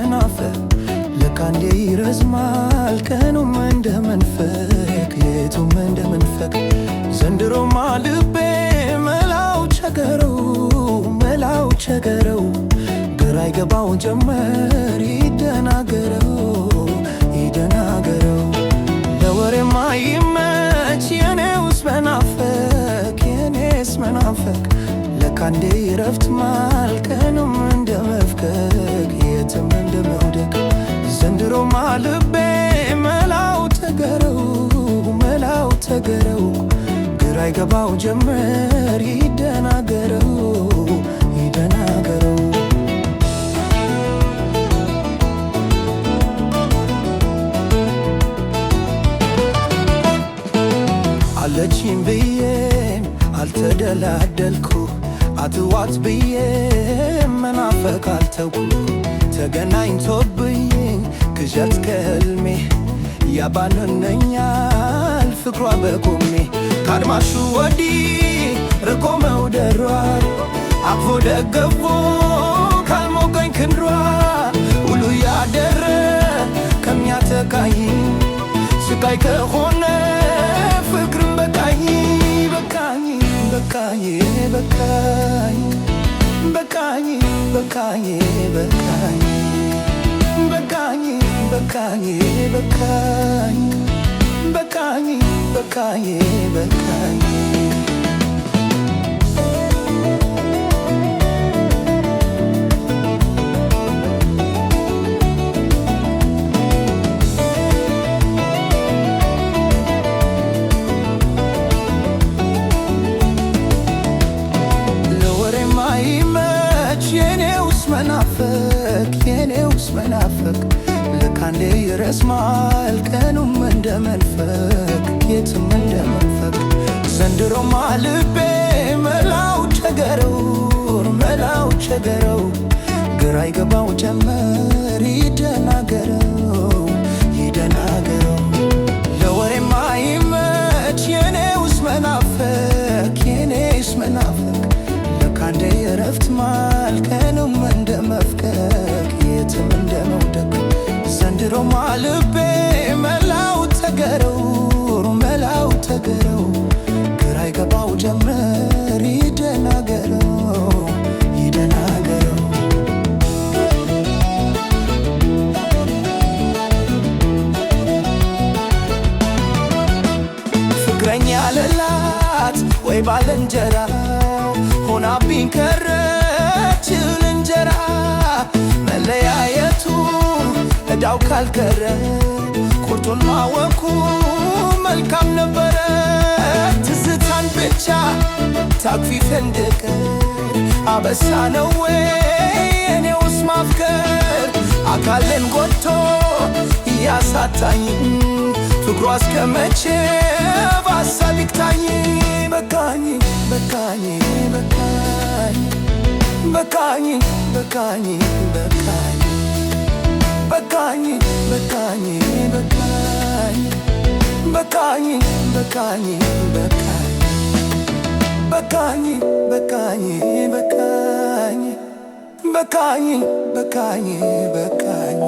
መናፈቅ ለካ እንዴ ይረዝማል ቀኑም እንደ መንፈቅ ሌቱም እንደ መንፈቅ ዘንድሮማ ልቤ መላው ቸገረው ግራ ይገባው ጀመር ይደናገረው ለወሬማ ይመች የኔውስ መናፈቅ ለካ እንዴ ረፍት ማል ቀኑም እንደ መፍቀቅ የትም እንደ መውደቅ ዘንድሮማ ልቤ መላው ተገረው ግራ ይገባው ጀመር ይደናገረው አለችኝ ብዬም አልተደላደልኩ አትዋት ብዬም መናፈቅ አልተውኩ ተገናኝቶብኝ ቅዠት ከህልሜ ያባንነኛል ፍቅሯ በቁሜ ካድማሹ ወዲህ ርቆ መውደሯ አቅፎ ደገፎ ካልሞቀኝ ክንዷ ውሉ ያደረ ከሚያተካኝ ስቃይ ከሆነ ፍቅርም በቃኝ የኔውስ መናፈቅ ለካ እንዴ ይረዝማል ቀኑም እንደ መንፈቅ የትም እንደ መንፈቅ ዘንድሮማ ልቤ መላው ቸገረው ግራ ይገባው ጀመር ይደናገረው ለወሬማ ይመች የኔውስ መናፈቅ ለካ እንዴ ረፍት ማል ቀኑም እንደ መፍቀቅ የትም እንደ መውደቅ ዘንድሮማ ልቤ መላው ተገረው ግራ ይገባው ጀመር ይደናገረው ፍቅረኛ ያለላት ወይ ባልንጀራ ሆናብኝ ከረች እንጀራ መለያየቱ እዳው ካልቀረ ቁርጡን ማወቁ መልካም ነበረ ትዝታን ብቻ ታክፊ ፈንድቅ አበሳ ነው ወይ እኔውስ ማፍቀር አካልን ጎድቶ እያሳታኝ ፍቅሯ እስከመቼ በሀሳብ ይግታኝ በቃኝ በቃኝ